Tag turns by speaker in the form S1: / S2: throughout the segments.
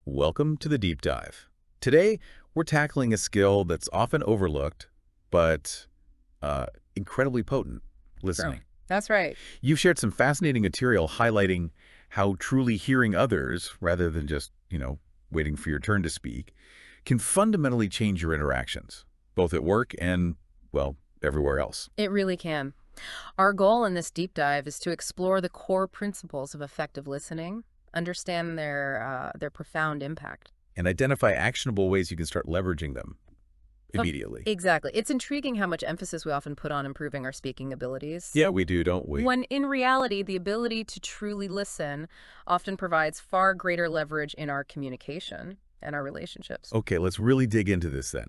S1: Welcome to the Deep Dive. Today, we're tackling a skill that's often overlooked, but incredibly potent,
S2: True.
S1: listening.
S2: That's right.
S1: You've shared some fascinating material highlighting how truly hearing others, rather than just, waiting for your turn to speak, can fundamentally change your interactions, both at work and, well, everywhere else.
S2: It really can. Our goal in this deep dive is to explore the core principles of effective listening, understand their profound impact.
S1: And identify actionable ways you can start leveraging them
S2: Of-
S1: immediately.
S2: Exactly. It's intriguing how much emphasis we often put on improving our speaking abilities.
S1: Yeah, we do, don't we?
S2: When in reality, the ability to truly listen often provides far greater leverage in our communication and our relationships.
S1: Okay, let's really dig into this then.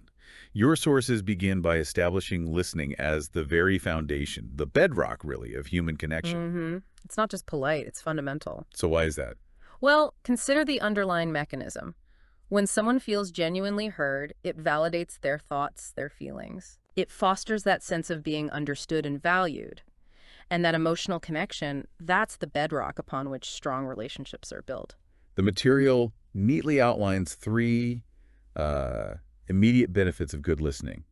S1: Your sources begin by establishing listening as the very foundation, the bedrock, really, of human connection.
S2: It's not just polite, it's fundamental.
S1: So why is that?
S2: Well, consider the underlying mechanism. When someone feels genuinely heard, it validates their thoughts, their feelings. It fosters that sense of being understood and valued. And that emotional connection, that's the bedrock upon which strong relationships are built.
S1: The material neatly outlines three immediate benefits of good listening.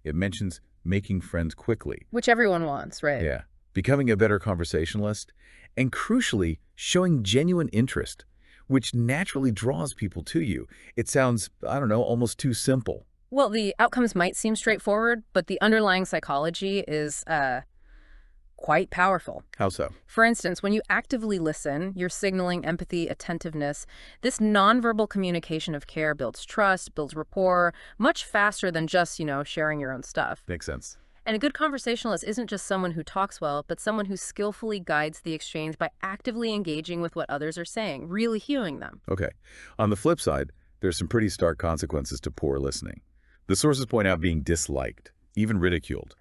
S1: It mentions making friends quickly.
S2: Which everyone wants, right?
S1: Yeah. Becoming a better conversationalist, and crucially, showing genuine interest, which naturally draws people to you. It sounds, I don't know, almost too simple.
S2: Well, the outcomes might seem straightforward, but the underlying psychology is quite powerful.
S1: How so?
S2: For instance, when you actively listen, you're signaling empathy, attentiveness. This nonverbal communication of care builds trust, builds rapport, much faster than just, sharing your own stuff.
S1: Makes sense.
S2: And a good conversationalist isn't just someone who talks well, but someone who skillfully guides the exchange by actively engaging with what others are saying, really hearing them.
S1: Okay. On the flip side, there's some pretty stark consequences to poor listening. The sources point out being disliked, even ridiculed,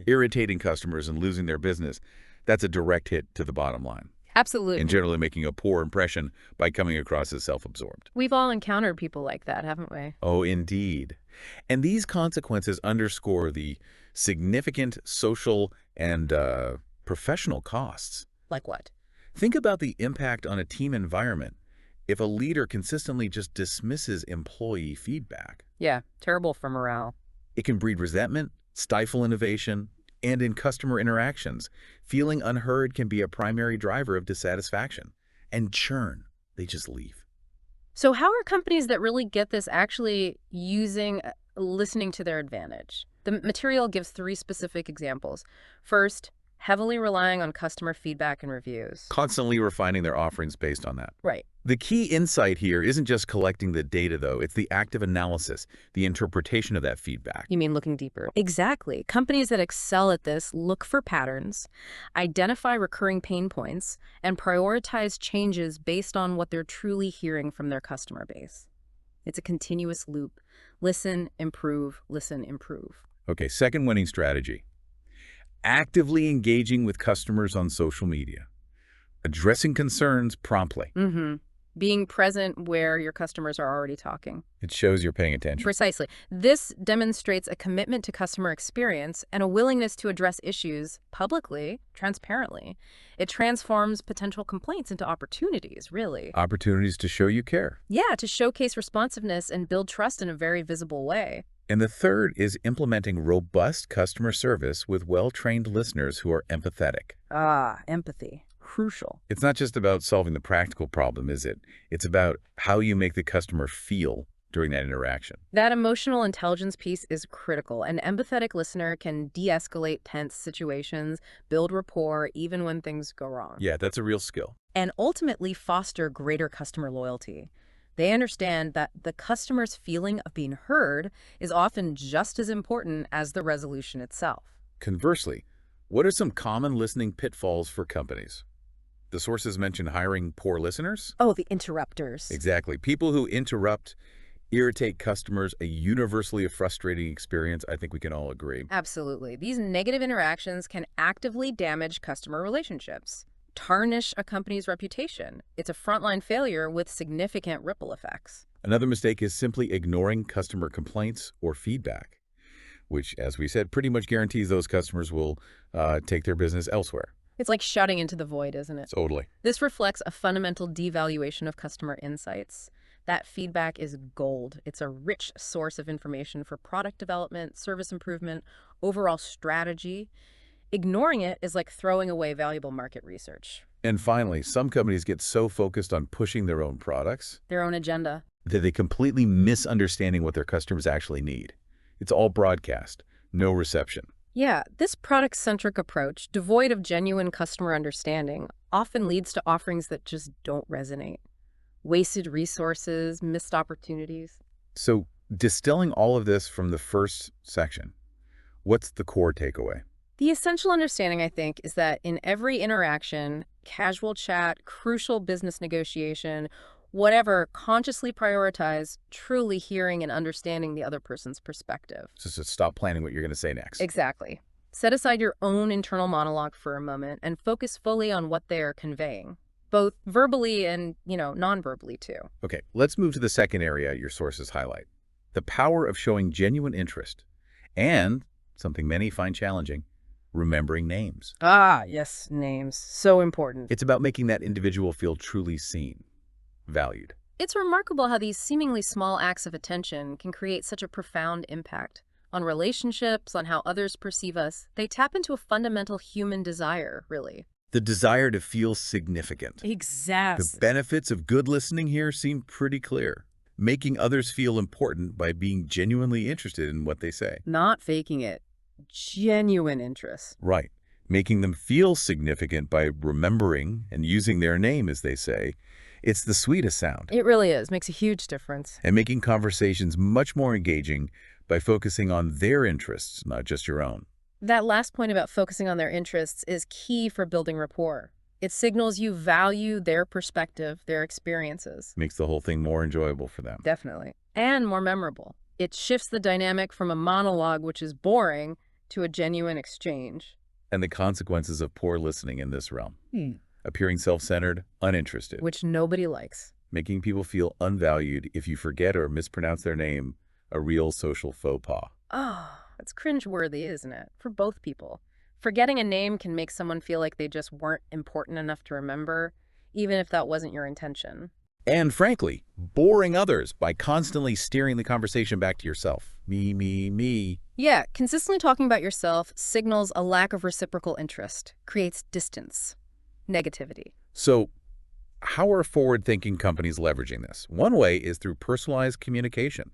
S1: irritating customers and losing their business. That's a direct hit to the bottom line,
S2: Absolutely.
S1: and generally making a poor impression by coming across as self-absorbed.
S2: We've all encountered people like that, haven't we?
S1: Oh, indeed. And these consequences underscore the significant social and professional costs.
S2: Like what?
S1: Think about the impact on a team environment if a leader consistently just dismisses employee feedback.
S2: Yeah, terrible for morale.
S1: It can breed resentment, stifle innovation, and in customer interactions, feeling unheard can be a primary driver of dissatisfaction. And churn, they just leave.
S2: So how are companies that really get this actually using listening to their advantage? The material gives three specific examples. First, heavily relying on customer feedback and reviews.
S1: Constantly refining their offerings based on that.
S2: Right.
S1: The key insight here isn't just collecting the data, though. It's the active analysis, the interpretation of that feedback.
S2: You mean looking deeper? Exactly. Companies that excel at this look for patterns, identify recurring pain points, and prioritize changes based on what they're truly hearing from their customer base. It's a continuous loop. Listen, improve, listen, improve.
S1: Okay, second winning strategy. Actively engaging with customers on social media. Addressing concerns promptly.
S2: Being present where your customers are already talking.
S1: It shows you're paying attention.
S2: Precisely. This demonstrates a commitment to customer experience and a willingness to address issues publicly, transparently. It transforms potential complaints into opportunities, really.
S1: Opportunities to show you care.
S2: Yeah, to showcase responsiveness and build trust in a very visible way.
S1: And the third is implementing robust customer service with well-trained listeners who are empathetic.
S2: Empathy. Crucial.
S1: It's not just about solving the practical problem, is it? It's about how you make the customer feel during that interaction.
S2: That emotional intelligence piece is critical. An empathetic listener can de-escalate tense situations, build rapport even when things go wrong.
S1: Yeah, that's a real skill.
S2: And ultimately foster greater customer loyalty. They understand that the customer's feeling of being heard is often just as important as the resolution itself.
S1: Conversely, what are some common listening pitfalls for companies? The sources mention hiring poor listeners?
S2: Oh, the interrupters.
S1: Exactly. People who interrupt, irritate customers, a universally frustrating experience. I think we can all agree.
S2: Absolutely. These negative interactions can actively damage customer relationships, tarnish a company's reputation. It's a frontline failure with significant ripple effects.
S1: Another mistake is simply ignoring customer complaints or feedback, which, as we said, pretty much guarantees those customers will take their business elsewhere.
S2: It's like shouting into the void, isn't it?
S1: Totally.
S2: This reflects a fundamental devaluation of customer insights. That feedback is gold. It's a rich source of information for product development, service improvement, overall strategy. Ignoring it is like throwing away valuable market research.
S1: And finally, some companies get so focused on pushing their own products
S2: Their own agenda.
S1: that they completely misunderstanding what their customers actually need. It's all broadcast, no reception.
S2: Yeah, this product-centric approach, devoid of genuine customer understanding, often leads to offerings that just don't resonate. Wasted resources, missed opportunities.
S1: So distilling all of this from the first section, what's the core takeaway?
S2: The essential understanding, I think, is that in every interaction, casual chat, crucial business negotiation, whatever, consciously prioritize truly hearing and understanding the other person's perspective.
S1: Just to stop planning what you're going to say next.
S2: Exactly. Set aside your own internal monologue for a moment and focus fully on what they are conveying, both verbally and, non-verbally too.
S1: Okay, let's move to the second area your sources highlight. The power of showing genuine interest and, something many find challenging, remembering names.
S2: Ah, yes, names. So important.
S1: It's about making that individual feel truly seen, valued.
S2: It's remarkable how these seemingly small acts of attention can create such a profound impact on relationships, on how others perceive us. They tap into a fundamental human desire, really.
S1: The desire to feel significant.
S2: Exactly.
S1: The benefits of good listening here seem pretty clear. Making others feel important by being genuinely interested in what they say.
S2: Not faking it. Genuine interest.
S1: Right. Making them feel significant by remembering and using their name, as they say. It's the sweetest sound.
S2: It really is. Makes a huge difference.
S1: And making conversations much more engaging by focusing on their interests, not just your own.
S2: That last point about focusing on their interests is key for building rapport. It signals you value their perspective, their experiences.
S1: Makes the whole thing more enjoyable for them.
S2: Definitely. And more memorable. It shifts the dynamic from a monologue, which is boring, to a genuine exchange.
S1: And the consequences of poor listening in this realm. Appearing self-centered, uninterested.
S2: Which nobody likes.
S1: Making people feel unvalued if you forget or mispronounce their name, a real social faux pas.
S2: Oh, that's cringeworthy, isn't it? For both people. Forgetting a name can make someone feel like they just weren't important enough to remember, even if that wasn't your intention.
S1: And frankly, boring others by constantly steering the conversation back to yourself. Me, me, me.
S2: Yeah, consistently talking about yourself signals a lack of reciprocal interest, creates distance, negativity.
S1: So how are forward-thinking companies leveraging this? One way is through personalized communication,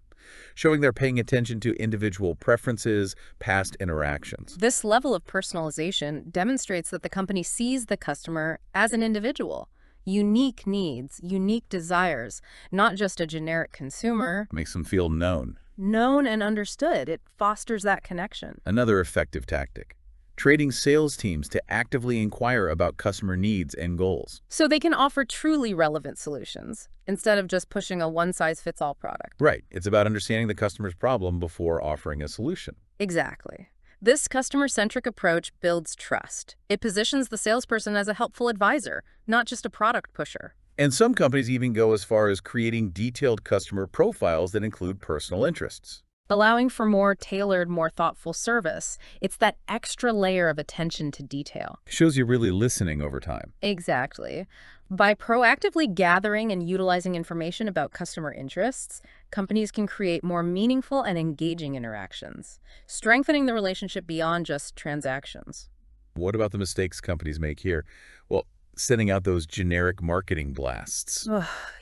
S1: showing they're paying attention to individual preferences, past interactions.
S2: This level of personalization demonstrates that the company sees the customer as an individual, unique needs, unique desires, not just a generic consumer.
S1: Makes them feel known.
S2: Known and understood. It fosters that connection.
S1: Another effective tactic. Trading sales teams to actively inquire about customer needs and goals.
S2: So they can offer truly relevant solutions instead of just pushing a one-size-fits-all product.
S1: Right. It's about understanding the customer's problem before offering a solution.
S2: Exactly. This customer-centric approach builds trust. It positions the salesperson as a helpful advisor, not just a product pusher.
S1: And some companies even go as far as creating detailed customer profiles that include personal interests.
S2: Allowing for more tailored, more thoughtful service. It's that extra layer of attention to detail.
S1: Shows you're really listening over time.
S2: Exactly. By proactively gathering and utilizing information about customer interests, companies can create more meaningful and engaging interactions, strengthening the relationship beyond just transactions.
S1: What about the mistakes companies make here? Well, sending out those generic marketing blasts.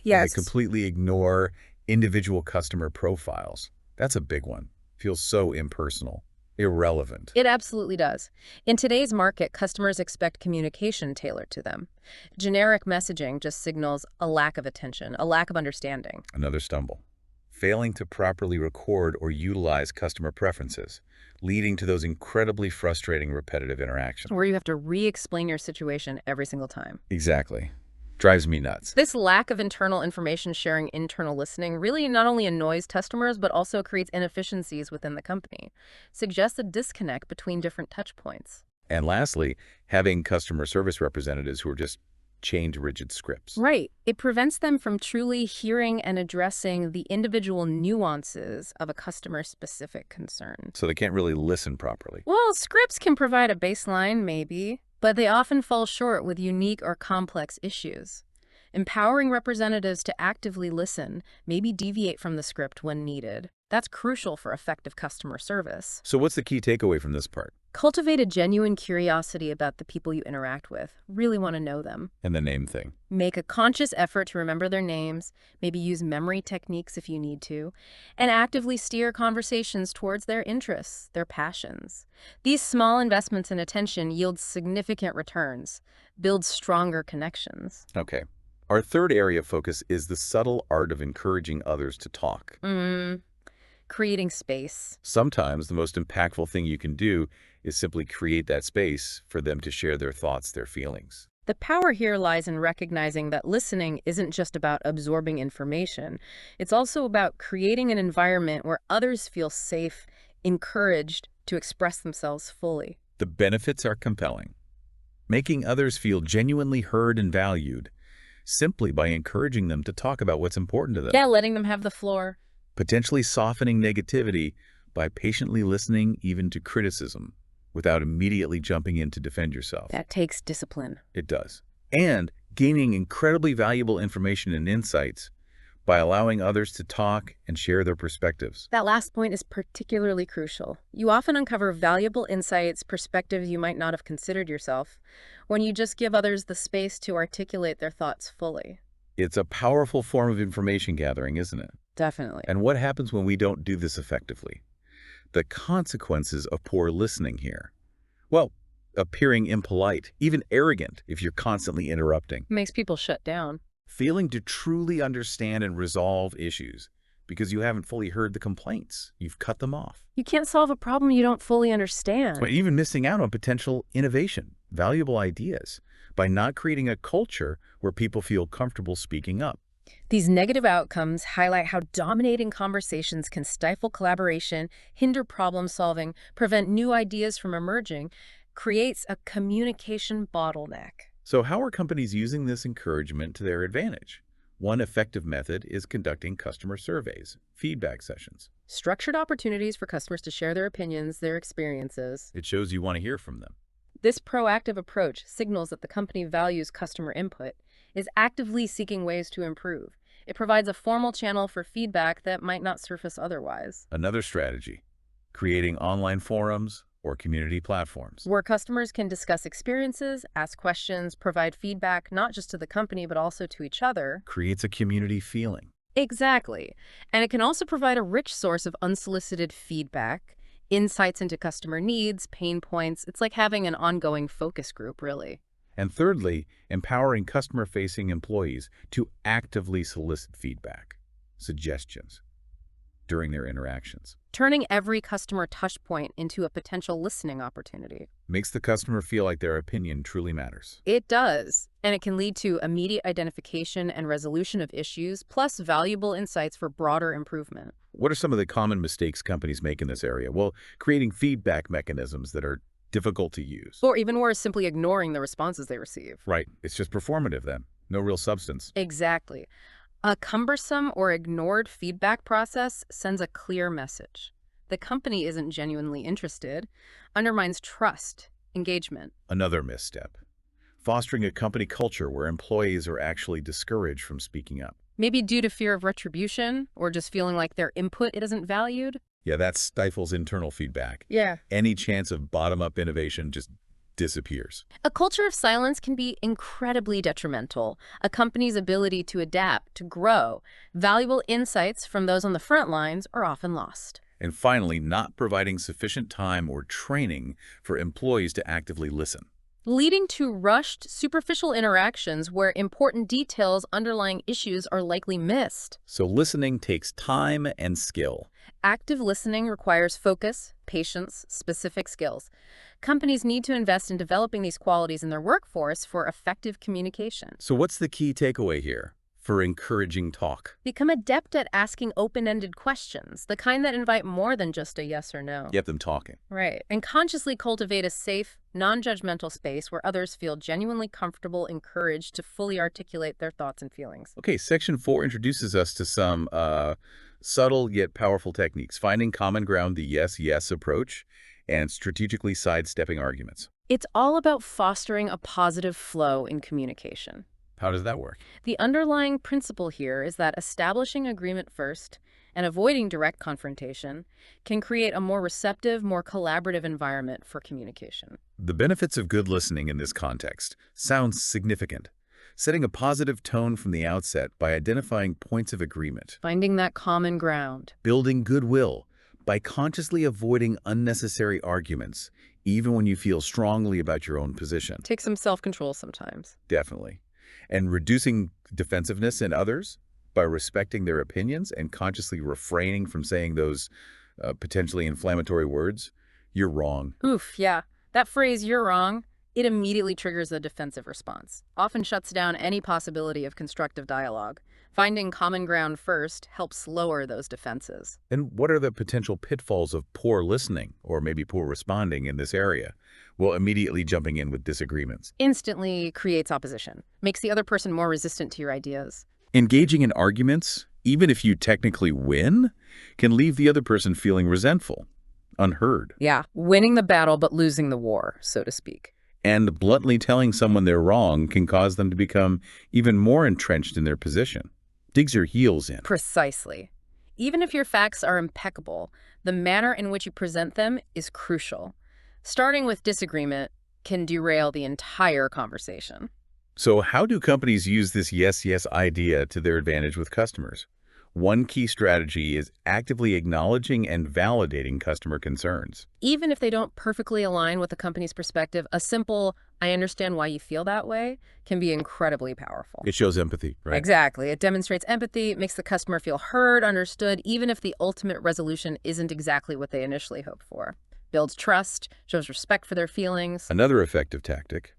S2: Yes.
S1: They completely ignore individual customer profiles. That's a big one. Feels so impersonal, irrelevant.
S2: It absolutely does. In today's market, customers expect communication tailored to them. Generic messaging just signals a lack of attention, a lack of understanding.
S1: Another stumble. Failing to properly record or utilize customer preferences, leading to those incredibly frustrating repetitive interactions.
S2: Where you have to re-explain your situation every single time.
S1: Exactly. Drives me nuts.
S2: This lack of internal information sharing, internal listening, really not only annoys customers, but also creates inefficiencies within the company. Suggests a disconnect between different touch points.
S1: And lastly, having customer service representatives who are just chained to rigid scripts.
S2: Right. It prevents them from truly hearing and addressing the individual nuances of a customer-specific concern.
S1: So they can't really listen properly.
S2: Well, scripts can provide a baseline, maybe, but they often fall short with unique or complex issues. Empowering representatives to actively listen, maybe deviate from the script when needed. That's crucial for effective customer service.
S1: So what's the key takeaway from this part?
S2: Cultivate a genuine curiosity about the people you interact with. Really want to know them.
S1: And the name thing.
S2: Make a conscious effort to remember their names, maybe use memory techniques if you need to, and actively steer conversations towards their interests, their passions. These small investments in attention yield significant returns, build stronger connections.
S1: Okay. Our third area of focus is the subtle art of encouraging others to talk.
S2: Creating space.
S1: Sometimes the most impactful thing you can do is simply create that space for them to share their thoughts, their feelings.
S2: The power here lies in recognizing that listening isn't just about absorbing information. It's also about creating an environment where others feel safe, encouraged to express themselves fully.
S1: The benefits are compelling. Making others feel genuinely heard and valued simply by encouraging them to talk about what's important to them.
S2: Yeah, letting them have the floor.
S1: Potentially softening negativity by patiently listening even to criticism without immediately jumping in to defend yourself.
S2: That takes discipline.
S1: It does. And gaining incredibly valuable information and insights by allowing others to talk and share their perspectives.
S2: That last point is particularly crucial. You often uncover valuable insights, perspectives you might not have considered yourself, when you just give others the space to articulate their thoughts fully.
S1: It's a powerful form of information gathering, isn't it?
S2: Definitely.
S1: And what happens when we don't do this effectively? The consequences of poor listening here. Well, appearing impolite, even arrogant if you're constantly interrupting.
S2: Makes people shut down.
S1: Failing to truly understand and resolve issues because you haven't fully heard the complaints. You've cut them off.
S2: You can't solve a problem you don't fully understand.
S1: But even missing out on potential innovation, valuable ideas, by not creating a culture where people feel comfortable speaking up.
S2: These negative outcomes highlight how dominating conversations can stifle collaboration, hinder problem solving, prevent new ideas from emerging, creates a communication bottleneck.
S1: So how are companies using this encouragement to their advantage? One effective method is conducting customer surveys, feedback sessions.
S2: Structured opportunities for customers to share their opinions, their experiences.
S1: It shows you want to hear from them.
S2: This proactive approach signals that the company values customer input, is actively seeking ways to improve. It provides a formal channel for feedback that might not surface otherwise.
S1: Another strategy, creating online forums or community platforms.
S2: Where customers can discuss experiences, ask questions, provide feedback not just to the company but also to each other.
S1: Creates a community feeling.
S2: Exactly. And it can also provide a rich source of unsolicited feedback, insights into customer needs, pain points. It's like having an ongoing focus group, really.
S1: And thirdly, empowering customer-facing employees to actively solicit feedback, suggestions, during their interactions.
S2: Turning every customer touchpoint into a potential listening opportunity.
S1: Makes the customer feel like their opinion truly matters.
S2: It does, and it can lead to immediate identification and resolution of issues, plus valuable insights for broader improvement.
S1: What are some of the common mistakes companies make in this area? Well, creating feedback mechanisms that are difficult to use.
S2: Or even worse, simply ignoring the responses they receive.
S1: Right. It's just performative then. No real substance.
S2: Exactly. A cumbersome or ignored feedback process sends a clear message. The company isn't genuinely interested, undermines trust, engagement.
S1: Another misstep. Fostering a company culture where employees are actually discouraged from speaking up.
S2: Maybe due to fear of retribution or just feeling like their input isn't valued.
S1: Yeah, that stifles internal feedback.
S2: Yeah.
S1: Any chance of bottom-up innovation just disappears.
S2: A culture of silence can be incredibly detrimental. A company's ability to adapt, to grow. Valuable insights from those on the front lines are often lost.
S1: And finally, not providing sufficient time or training for employees to actively listen.
S2: Leading to rushed, superficial interactions where important details underlying issues are likely missed.
S1: So listening takes time and skill.
S2: Active listening requires focus, patience, specific skills. Companies need to invest in developing these qualities in their workforce for effective communication.
S1: So what's the key takeaway here for encouraging talk?
S2: Become adept at asking open-ended questions, the kind that invite more than just a yes or no.
S1: Get them talking.
S2: Right. And consciously cultivate a safe, non-judgmental space where others feel genuinely comfortable, encouraged to fully articulate their thoughts and feelings.
S1: Okay, Section 4 introduces us to some subtle yet powerful techniques, finding common ground, the yes-yes approach, and strategically sidestepping arguments.
S2: It's all about fostering a positive flow in communication.
S1: How does that work?
S2: The underlying principle here is that establishing agreement first and avoiding direct confrontation can create a more receptive, more collaborative environment for communication.
S1: The benefits of good listening in this context sounds significant. Setting a positive tone from the outset by identifying points of agreement,
S2: Finding that common ground.
S1: building goodwill by consciously avoiding unnecessary arguments, even when you feel strongly about your own position.
S2: Take some self-control sometimes.
S1: Definitely. And reducing defensiveness in others by respecting their opinions and consciously refraining from saying those potentially inflammatory words. You're wrong.
S2: Oof, yeah. That phrase, "you're wrong," it immediately triggers a defensive response, often shuts down any possibility of constructive dialogue. Finding common ground first helps lower those defenses.
S1: And what are the potential pitfalls of poor listening or maybe poor responding in this area? Well, immediately jumping in with disagreements.
S2: Instantly creates opposition, makes the other person more resistant to your ideas.
S1: Engaging in arguments, even if you technically win, can leave the other person feeling resentful, unheard.
S2: Yeah, winning the battle but losing the war, so to speak.
S1: And bluntly telling someone they're wrong can cause them to become even more entrenched in their position. Digs your heels in.
S2: Precisely. Even if your facts are impeccable, the manner in which you present them is crucial. Starting with disagreement can derail the entire conversation.
S1: So how do companies use this yes idea to their advantage with customers? One key strategy is actively acknowledging and validating customer concerns.
S2: Even if they don't perfectly align with the company's perspective, a simple, "I understand why you feel that way," can be incredibly powerful.
S1: It shows empathy, right?
S2: Exactly. It demonstrates empathy, makes the customer feel heard, understood, even if the ultimate resolution isn't exactly what they initially hoped for. Builds trust, shows respect for their feelings.
S1: Another effective tactic,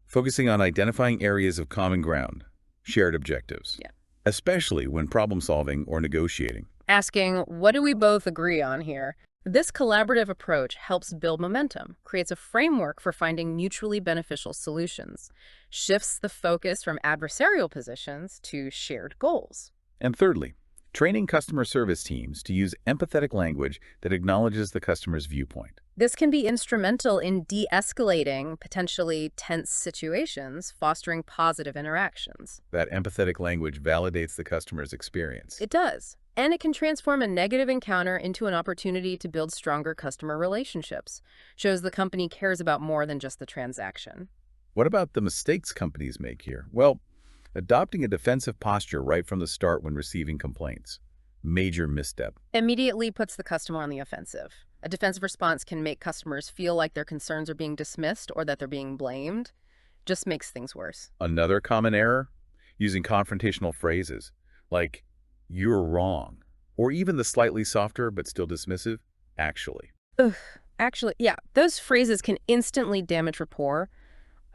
S1: focusing on identifying areas of common ground, shared objectives.
S2: Yeah.
S1: Especially when problem solving or negotiating.
S2: Asking, "What do we both agree on here?" This collaborative approach helps build momentum, creates a framework for finding mutually beneficial solutions, shifts the focus from adversarial positions to shared goals.
S1: And thirdly, training customer service teams to use empathetic language that acknowledges the customer's viewpoint.
S2: This can be instrumental in de-escalating potentially tense situations, fostering positive interactions.
S1: That empathetic language validates the customer's experience.
S2: It does. And it can transform a negative encounter into an opportunity to build stronger customer relationships. Shows the company cares about more than just the transaction.
S1: What about the mistakes companies make here? Well, adopting a defensive posture right from the start when receiving complaints. Major misstep.
S2: Immediately puts the customer on the offensive. A defensive response can make customers feel like their concerns are being dismissed or that they're being blamed. Just makes things worse.
S1: Another common error? Using confrontational phrases like, "you're wrong," or even the slightly softer but still dismissive, "actually."
S2: Ugh. Actually, yeah, those phrases can instantly damage rapport,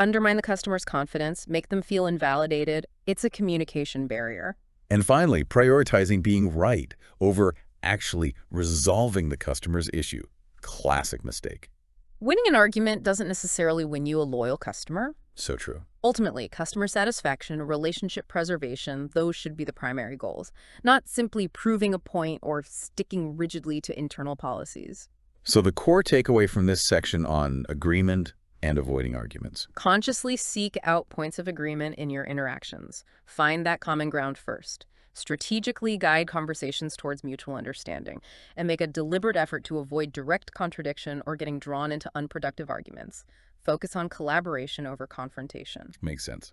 S2: undermine the customer's confidence, make them feel invalidated. It's a communication barrier.
S1: And finally, prioritizing being right over actually resolving the customer's issue. Classic mistake.
S2: Winning an argument doesn't necessarily win you a loyal customer.
S1: So true.
S2: Ultimately, customer satisfaction, relationship preservation, those should be the primary goals, not simply proving a point or sticking rigidly to internal policies.
S1: So the core takeaway from this section on agreement and avoiding arguments.
S2: Consciously seek out points of agreement in your interactions. Find that common ground first. Strategically guide conversations towards mutual understanding, and make a deliberate effort to avoid direct contradiction or getting drawn into unproductive arguments. Focus on collaboration over confrontation.
S1: Makes sense.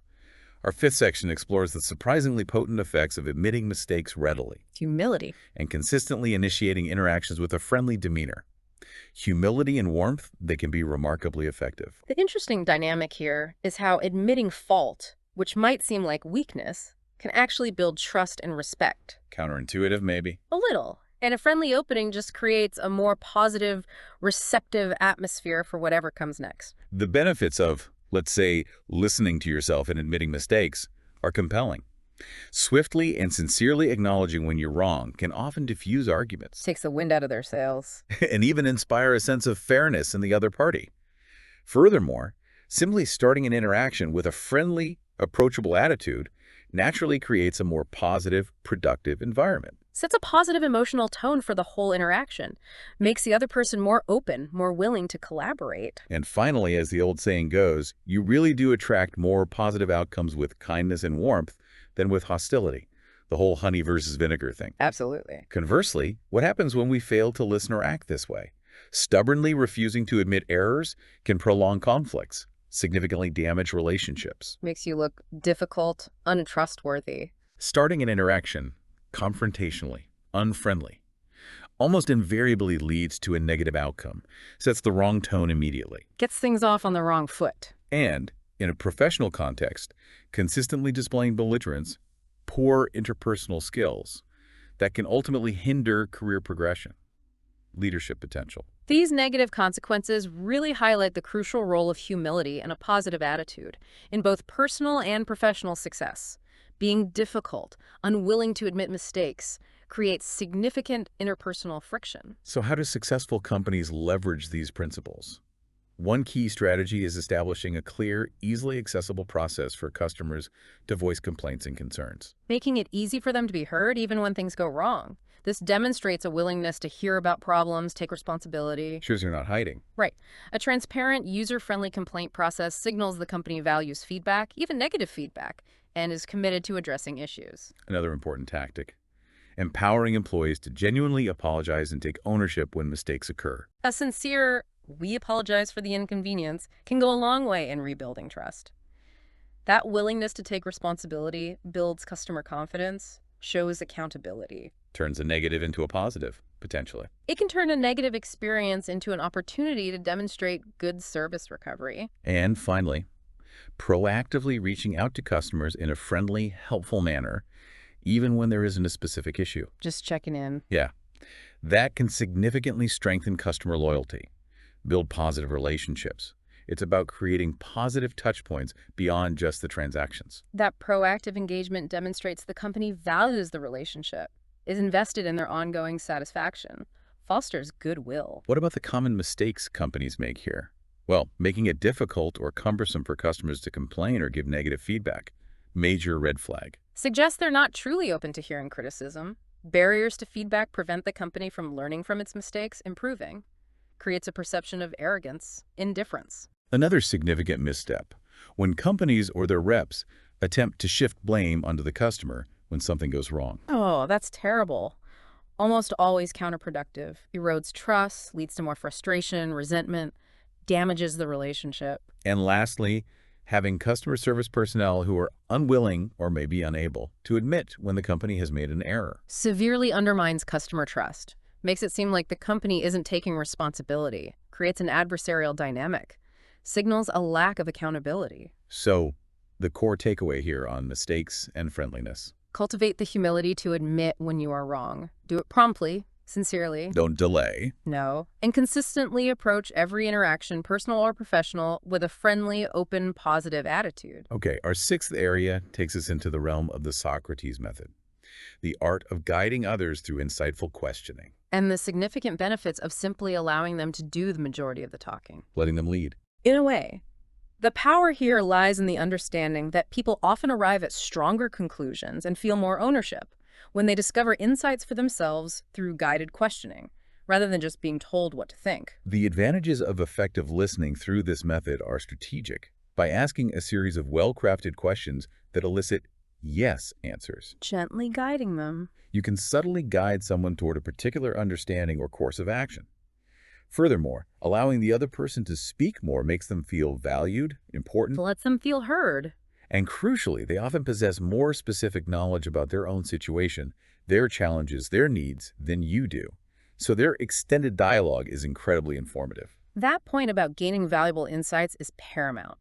S1: Our fifth section explores the surprisingly potent effects of admitting mistakes readily
S2: Humility.
S1: and consistently initiating interactions with a friendly demeanor. Humility and warmth, they can be remarkably effective.
S2: The interesting dynamic here is how admitting fault, which might seem like weakness, can actually build trust and respect.
S1: Counterintuitive, maybe?
S2: A little. And a friendly opening just creates a more positive, receptive atmosphere for whatever comes next.
S1: The benefits of, let's say, listening to yourself and admitting mistakes are compelling. Swiftly and sincerely acknowledging when you're wrong can often diffuse arguments
S2: Takes the wind out of their sails.
S1: and even inspire a sense of fairness in the other party. Furthermore, simply starting an interaction with a friendly, approachable attitude naturally creates a more positive, productive environment.
S2: Sets a positive emotional tone for the whole interaction, makes the other person more open, more willing to collaborate.
S1: And finally, as the old saying goes, you really do attract more positive outcomes with kindness and warmth than with hostility. The whole honey versus vinegar thing.
S2: Absolutely.
S1: Conversely, what happens when we fail to listen or act this way? Stubbornly refusing to admit errors can prolong conflicts, significantly damage relationships.
S2: Makes you look difficult, untrustworthy.
S1: Starting an interaction confrontationally, unfriendly, almost invariably leads to a negative outcome, sets the wrong tone immediately.
S2: Gets things off on the wrong foot.
S1: And, in a professional context, consistently displaying belligerence, poor interpersonal skills that can ultimately hinder career progression, leadership potential.
S2: These negative consequences really highlight the crucial role of humility and a positive attitude in both personal and professional success. Being difficult, unwilling to admit mistakes, creates significant interpersonal friction.
S1: So how do successful companies leverage these principles? One key strategy is establishing a clear, easily accessible process for customers to voice complaints and concerns.
S2: Making it easy for them to be heard even when things go wrong. This demonstrates a willingness to hear about problems, take responsibility.
S1: Shows you're not hiding.
S2: Right. A transparent, user-friendly complaint process signals the company values feedback, even negative feedback, and is committed to addressing issues.
S1: Another important tactic. Empowering employees to genuinely apologize and take ownership when mistakes occur.
S2: A sincere, "we apologize for the inconvenience," can go a long way in rebuilding trust. That willingness to take responsibility builds customer confidence, shows accountability.
S1: Turns a negative into a positive, potentially.
S2: It can turn a negative experience into an opportunity to demonstrate good service recovery.
S1: And finally, proactively reaching out to customers in a friendly, helpful manner, even when there isn't a specific issue.
S2: Just checking in.
S1: Yeah, that can significantly strengthen customer loyalty, build positive relationships. It's about creating positive touch points beyond just the transactions.
S2: That proactive engagement demonstrates the company values the relationship, is invested in their ongoing satisfaction, fosters goodwill.
S1: What about the common mistakes companies make here? Well, making it difficult or cumbersome for customers to complain or give negative feedback. Major red flag.
S2: Suggests they're not truly open to hearing criticism. Barriers to feedback prevent the company from learning from its mistakes, improving. Creates a perception of arrogance, indifference.
S1: Another significant misstep, when companies or their reps attempt to shift blame onto the customer when something goes wrong.
S2: Oh, that's terrible. Almost always counterproductive. Erodes trust, leads to more frustration, resentment, damages the relationship.
S1: And lastly, having customer service personnel who are unwilling or maybe unable to admit when the company has made an error.
S2: Severely undermines customer trust. Makes it seem like the company isn't taking responsibility. Creates an adversarial dynamic. Signals a lack of accountability.
S1: So, the core takeaway here on mistakes and friendliness.
S2: Cultivate the humility to admit when you are wrong. Do it promptly, sincerely.
S1: Don't delay.
S2: No. And consistently approach every interaction, personal or professional, with a friendly, open, positive attitude.
S1: Okay, our sixth area takes us into the realm of the Socrates method, the art of guiding others through insightful questioning.
S2: And the significant benefits of simply allowing them to do the majority of the talking.
S1: Letting them lead.
S2: In a way, the power here lies in the understanding that people often arrive at stronger conclusions and feel more ownership when they discover insights for themselves through guided questioning, rather than just being told what to think.
S1: The advantages of effective listening through this method are strategic. By asking a series of well-crafted questions that elicit yes answers,
S2: Gently guiding them.
S1: you can subtly guide someone toward a particular understanding or course of action. Furthermore, allowing the other person to speak more makes them feel valued, important,
S2: Lets them feel heard.
S1: and crucially, they often possess more specific knowledge about their own situation, their challenges, their needs than you do. So their extended dialogue is incredibly informative.
S2: That point about gaining valuable insights is paramount.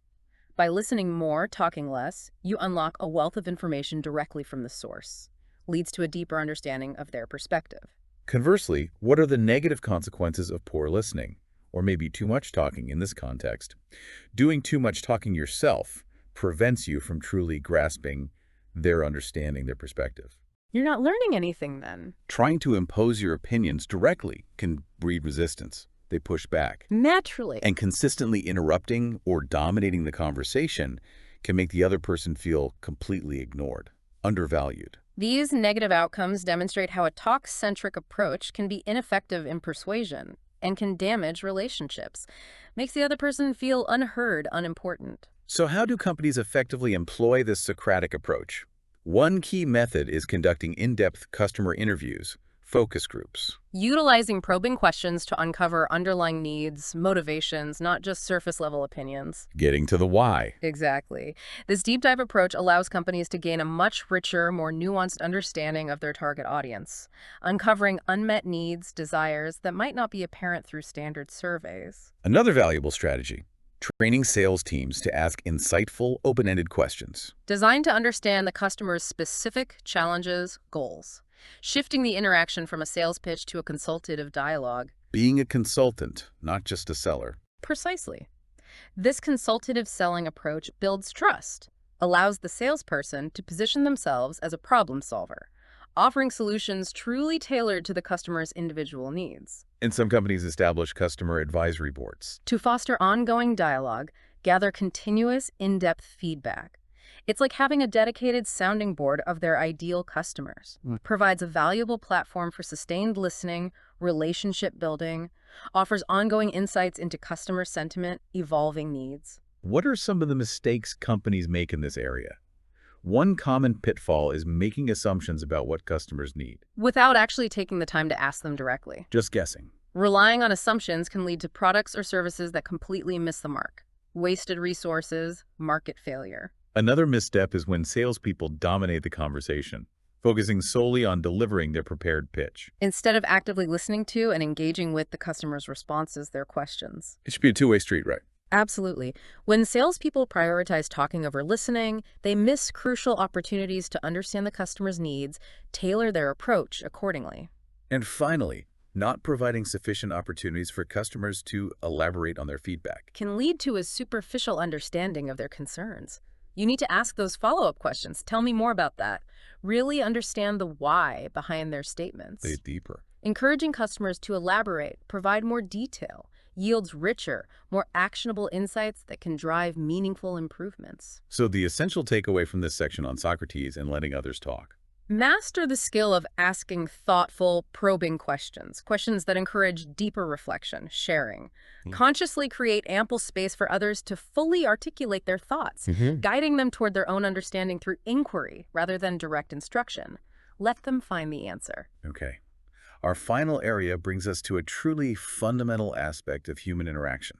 S2: By listening more, talking less, you unlock a wealth of information directly from the source. Leads to a deeper understanding of their perspective.
S1: Conversely, what are the negative consequences of poor listening, or maybe too much talking in this context? Doing too much talking yourself prevents you from truly grasping their understanding, their perspective.
S2: You're not learning anything then.
S1: Trying to impose your opinions directly can breed resistance. They push back.
S2: Naturally.
S1: And consistently interrupting or dominating the conversation can make the other person feel completely ignored. undervalued.
S2: These negative outcomes demonstrate how a talk-centric approach can be ineffective in persuasion and can damage relationships, makes the other person feel unheard, unimportant.
S1: So how do companies effectively employ this Socratic approach? One key method is conducting in-depth customer interviews, focus groups.
S2: Utilizing probing questions to uncover underlying needs, motivations, not just surface-level opinions.
S1: Getting to the why.
S2: Exactly. This deep dive approach allows companies to gain a much richer, more nuanced understanding of their target audience, uncovering unmet needs, desires that might not be apparent through standard surveys.
S1: Another valuable strategy, training sales teams to ask insightful, open-ended questions.
S2: Designed to understand the customer's specific challenges, goals, shifting the interaction from a sales pitch to a consultative dialogue.
S1: Being a consultant, not just a seller.
S2: Precisely. This consultative selling approach builds trust, allows the salesperson to position themselves as a problem solver, offering solutions truly tailored to the customer's individual needs.
S1: And some companies establish customer advisory boards.
S2: To foster ongoing dialogue, gather continuous, in-depth feedback. It's like having a dedicated sounding board of their ideal customers. Provides a valuable platform for sustained listening, relationship building, offers ongoing insights into customer sentiment, evolving needs.
S1: What are some of the mistakes companies make in this area? One common pitfall is making assumptions about what customers need.
S2: Without actually taking the time to ask them directly.
S1: Just guessing.
S2: Relying on assumptions can lead to products or services that completely miss the mark. Wasted resources, market failure.
S1: Another misstep is when salespeople dominate the conversation, focusing solely on delivering their prepared pitch.
S2: Instead of actively listening to and engaging with the customer's responses, their questions.
S1: It should be a two-way street, right?
S2: Absolutely. When salespeople prioritize talking over listening, they miss crucial opportunities to understand the customer's needs, tailor their approach accordingly.
S1: And finally, not providing sufficient opportunities for customers to elaborate on their feedback.
S2: Can lead to a superficial understanding of their concerns. You need to ask those follow-up questions. Tell me more about that. Really understand the why behind their statements.
S1: Dig deeper.
S2: Encouraging customers to elaborate, provide more detail, yields richer, more actionable insights that can drive meaningful improvements.
S1: So the essential takeaway from this section on Socrates and letting others talk.
S2: Master the skill of asking thoughtful, probing questions that encourage deeper reflection, sharing. Consciously create ample space for others to fully articulate their thoughts, guiding them toward their own understanding through inquiry rather than direct instruction. Let them find the answer.
S1: Okay. Our final area brings us to a truly fundamental aspect of human interaction,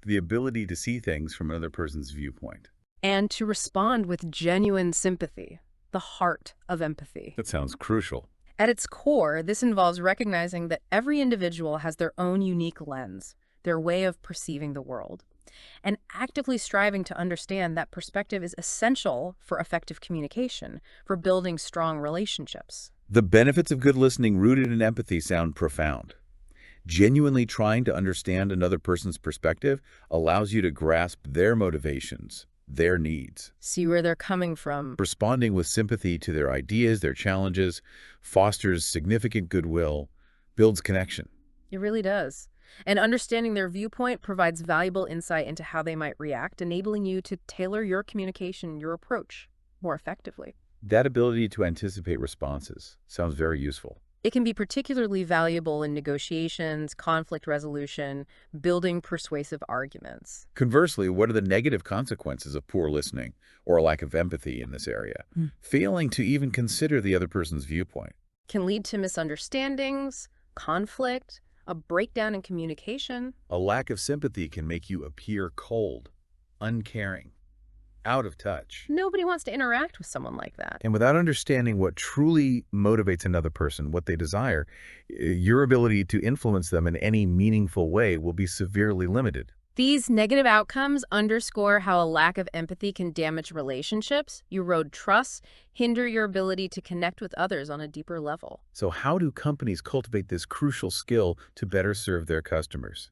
S1: the ability to see things from another person's viewpoint.
S2: And to respond with genuine sympathy, the heart of empathy.
S1: That sounds crucial.
S2: At its core, this involves recognizing that every individual has their own unique lens, their way of perceiving the world, and actively striving to understand that perspective is essential for effective communication, for building strong relationships.
S1: The benefits of good listening rooted in empathy sound profound. Genuinely trying to understand another person's perspective allows you to grasp their motivations, their needs.
S2: See where they're coming from.
S1: Responding with sympathy to their ideas, their challenges, fosters significant goodwill, builds connection.
S2: It really does. And understanding their viewpoint provides valuable insight into how they might react, enabling you to tailor your communication, your approach, more effectively.
S1: That ability to anticipate responses sounds very useful.
S2: It can be particularly valuable in negotiations, conflict resolution, building persuasive arguments.
S1: Conversely, what are the negative consequences of poor listening or a lack of empathy in this area? Failing to even consider the other person's viewpoint
S2: Can lead to misunderstandings, conflict, a breakdown in communication.
S1: A lack of sympathy can make you appear cold, uncaring, out of touch.
S2: Nobody wants to interact with someone like that.
S1: And without understanding what truly motivates another person, what they desire, your ability to influence them in any meaningful way will be severely limited.
S2: These negative outcomes underscore how a lack of empathy can damage relationships, erode trust, hinder your ability to connect with others on a deeper level.
S1: So how do companies cultivate this crucial skill to better serve their customers?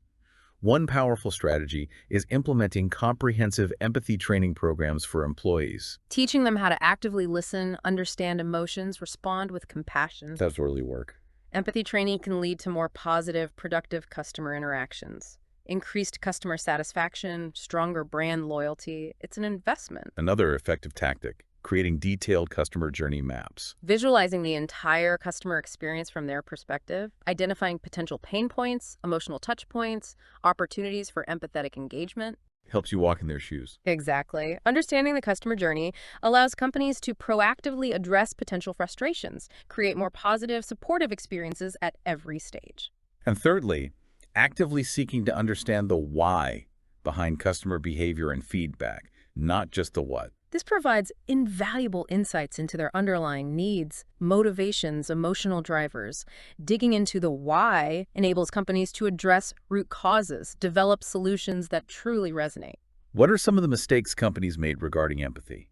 S1: One powerful strategy is implementing comprehensive empathy training programs for employees.
S2: Teaching them how to actively listen, understand emotions, respond with compassion.
S1: That's early work.
S2: Empathy training can lead to more positive, productive customer interactions. Increased customer satisfaction, stronger brand loyalty. It's an investment.
S1: Another effective tactic, creating detailed customer journey maps.
S2: Visualizing the entire customer experience from their perspective, identifying potential pain points, emotional touch points, opportunities for empathetic engagement.
S1: Helps you walk in their shoes.
S2: Exactly. Understanding the customer journey allows companies to proactively address potential frustrations, create more positive, supportive experiences at every stage.
S1: And thirdly, actively seeking to understand the why behind customer behavior and feedback, not just the what.
S2: This provides invaluable insights into their underlying needs, motivations, emotional drivers. Digging into the why enables companies to address root causes, develop solutions that truly resonate.
S1: What are some of the mistakes companies made regarding empathy?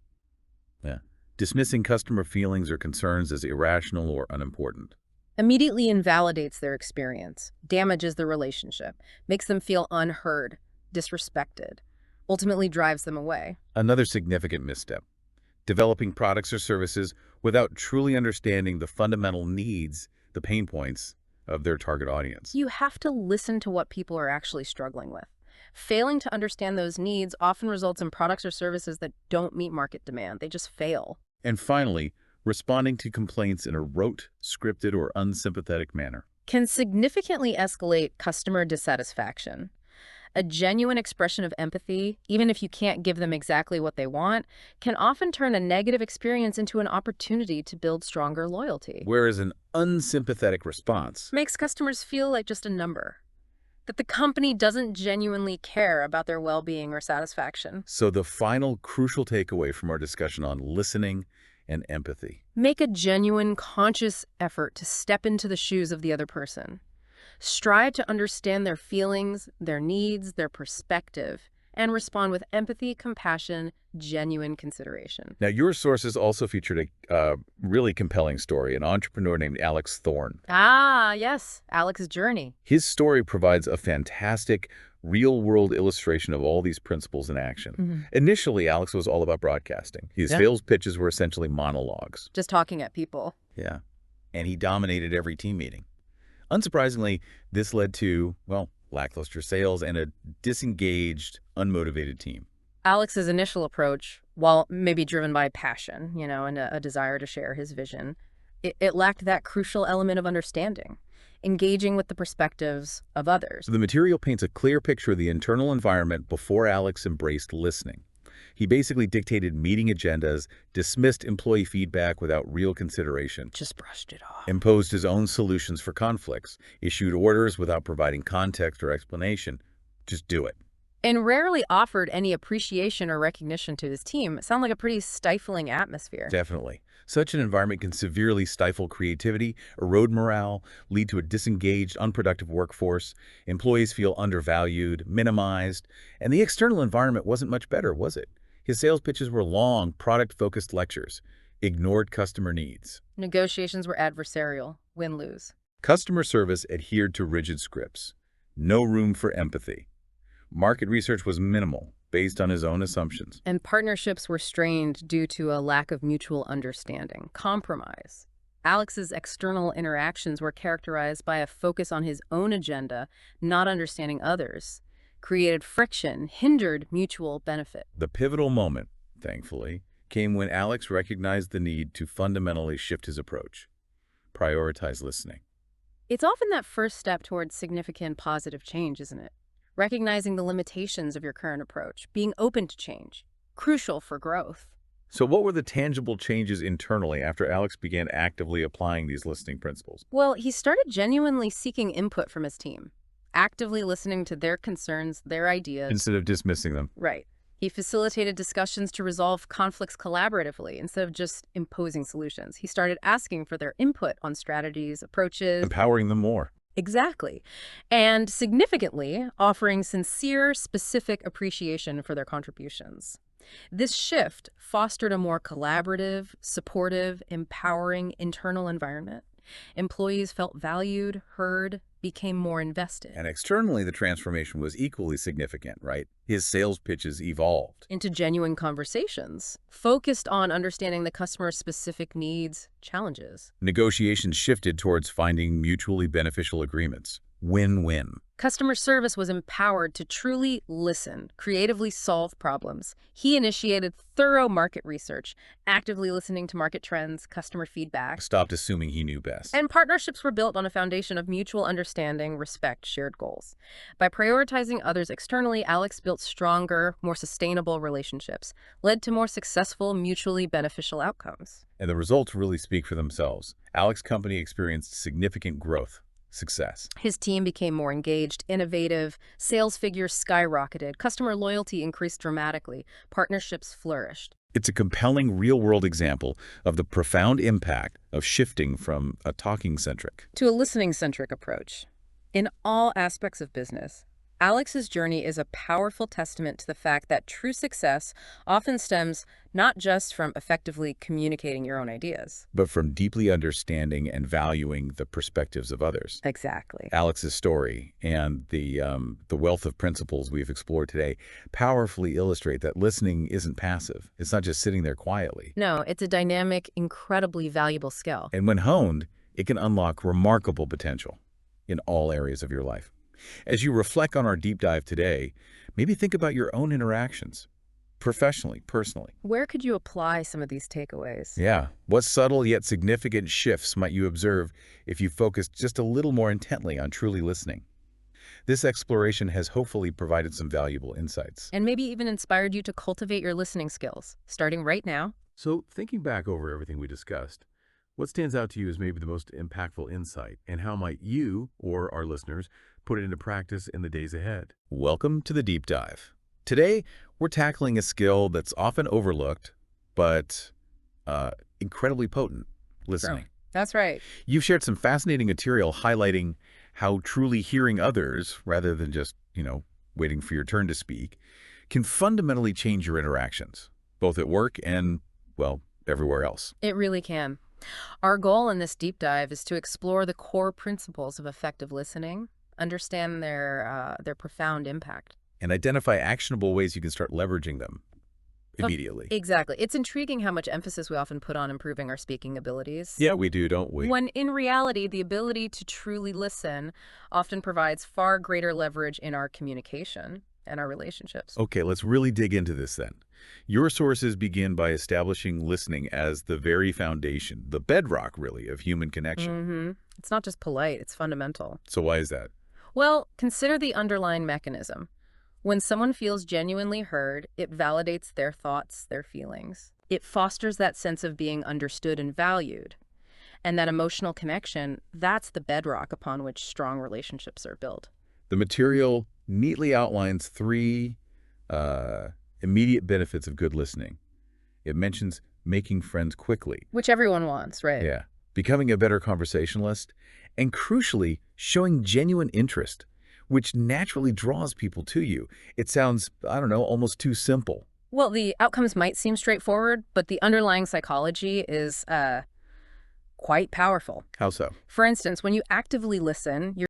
S1: Yeah. Dismissing customer feelings or concerns as irrational or unimportant.
S2: Immediately invalidates their experience, damages the relationship, makes them feel unheard, disrespected, ultimately drives them away.
S1: Another significant misstep. Developing products or services without truly understanding the fundamental needs, the pain points of their target audience.
S2: You have to listen to what people are actually struggling with. Failing to understand those needs often results in products or services that don't meet market demand. They just fail.
S1: And finally, responding to complaints in a rote, scripted, or unsympathetic manner.
S2: Can significantly escalate customer dissatisfaction. A genuine expression of empathy, even if you can't give them exactly what they want, can often turn a negative experience into an opportunity to build stronger loyalty.
S1: Whereas an unsympathetic response
S2: Makes customers feel like just a number, that the company doesn't genuinely care about their well-being or satisfaction.
S1: So the final crucial takeaway from our discussion on listening and empathy.
S2: Make a genuine, conscious effort to step into the shoes of the other person. Strive to understand their feelings, their needs, their perspective, and respond with empathy, compassion, genuine consideration.
S1: Now, your sources also featured a really compelling story, an entrepreneur named Alex Thorne.
S2: Ah, yes, Alex's journey.
S1: His story provides a fantastic real-world illustration of all these principles in action. Initially, Alex was all about broadcasting. His sales pitches were essentially monologues.
S2: Just talking at people.
S1: Yeah. And he dominated every team meeting. Unsurprisingly, this led to, well, lackluster sales and a disengaged, unmotivated team.
S2: Alex's initial approach, while maybe driven by passion, and a desire to share his vision, it lacked that crucial element of understanding, engaging with the perspectives of others.
S1: The material paints a clear picture of the internal environment before Alex embraced listening. He basically dictated meeting agendas, dismissed employee feedback without real consideration,
S2: Just brushed it off.
S1: imposed his own solutions for conflicts, issued orders without providing context or explanation. Just do it.
S2: And rarely offered any appreciation or recognition to his team. It sounded like a pretty stifling atmosphere.
S1: Definitely. Such an environment can severely stifle creativity, erode morale, lead to a disengaged, unproductive workforce. Employees feel undervalued, minimized, and the external environment wasn't much better, was it? His sales pitches were long, product-focused lectures, ignored customer needs.
S2: Negotiations were adversarial, win-lose.
S1: Customer service adhered to rigid scripts. No room for empathy. Market research was minimal, based on his own assumptions.
S2: And partnerships were strained due to a lack of mutual understanding, compromise. Alex's external interactions were characterized by a focus on his own agenda, not understanding others, created friction, hindered mutual benefit.
S1: The pivotal moment, thankfully, came when Alex recognized the need to fundamentally shift his approach. Prioritize listening.
S2: It's often that first step towards significant positive change, isn't it? Recognizing the limitations of your current approach, being open to change, crucial for growth.
S1: So what were the tangible changes internally after Alex began actively applying these listening principles?
S2: Well, he started genuinely seeking input from his team, actively listening to their concerns, their ideas.
S1: Instead of dismissing them.
S2: Right. He facilitated discussions to resolve conflicts collaboratively instead of just imposing solutions. He started asking for their input on strategies, approaches.
S1: Empowering them more.
S2: Exactly. And significantly, offering sincere, specific appreciation for their contributions. This shift fostered a more collaborative, supportive, empowering internal environment. Employees felt valued, heard, became more invested.
S1: And externally, the transformation was equally significant, right? His sales pitches evolved
S2: Into genuine conversations, focused on understanding the customer's specific needs, challenges.
S1: Negotiations shifted towards finding mutually beneficial agreements. Win-win.
S2: Customer service was empowered to truly listen, creatively solve problems. He initiated thorough market research, actively listening to market trends, customer feedback,
S1: Stopped assuming he knew best.
S2: and partnerships were built on a foundation of mutual understanding, respect, shared goals. By prioritizing others externally, Alex built stronger, more sustainable relationships, led to more successful, mutually beneficial outcomes.
S1: And the results really speak for themselves. Alex's company experienced significant growth, success.
S2: His team became more engaged, innovative, sales figures skyrocketed, customer loyalty increased dramatically, partnerships flourished.
S1: It's a compelling real-world example of the profound impact of shifting from a talking-centric.
S2: To a listening-centric approach. In all aspects of business, Alex's journey is a powerful testament to the fact that true success often stems not just from effectively communicating your own ideas.
S1: But from deeply understanding and valuing the perspectives of others.
S2: Exactly.
S1: Alex's story and the wealth of principles we've explored today powerfully illustrate that listening isn't passive. It's not just sitting there quietly.
S2: No, it's a dynamic, incredibly valuable skill.
S1: And when honed, it can unlock remarkable potential in all areas of your life. As you reflect on our deep dive today, maybe think about your own interactions, professionally, personally.
S2: Where could you apply some of these takeaways?
S1: Yeah. What subtle yet significant shifts might you observe if you focused just a little more intently on truly listening? This exploration has hopefully provided some valuable insights.
S2: And maybe even inspired you to cultivate your listening skills, starting right now.
S1: So, thinking back over everything we discussed, what stands out to you as maybe the most impactful insight, and how might you, or our listeners, put it into practice in the days ahead? Welcome to the Deep Dive. Today, we're tackling a skill that's often overlooked, but incredibly potent, listening.
S2: That's right.
S1: You've shared some fascinating material highlighting how truly hearing others, rather than just, waiting for your turn to speak, can fundamentally change your interactions, both at work and, well, everywhere else.
S2: It really can. Our goal in this deep dive is to explore the core principles of effective listening, understand their profound impact.
S1: And identify actionable ways you can start leveraging them immediately.
S2: Exactly. It's intriguing how much emphasis we often put on improving our speaking abilities.
S1: Yeah, we do, don't we?
S2: When in reality, the ability to truly listen often provides far greater leverage in our communication and our relationships.
S1: Okay, let's really dig into this then. Your sources begin by establishing listening as the very foundation, the bedrock, really, of human connection.
S2: It's not just polite, it's fundamental.
S1: So why is that?
S2: Well, consider the underlying mechanism. When someone feels genuinely heard, it validates their thoughts, their feelings. It fosters that sense of being understood and valued. And that emotional connection, that's the bedrock upon which strong relationships are built.
S1: The material neatly outlines three immediate benefits of good listening. It mentions making friends quickly.
S2: Which everyone wants, right?
S1: Yeah. Becoming a better conversationalist, and crucially, showing genuine interest, which naturally draws people to you. It sounds, I don't know, almost too simple.
S2: Well, the outcomes might seem straightforward, but the underlying psychology is quite powerful.
S1: How so?
S2: For instance, when you actively listen, you're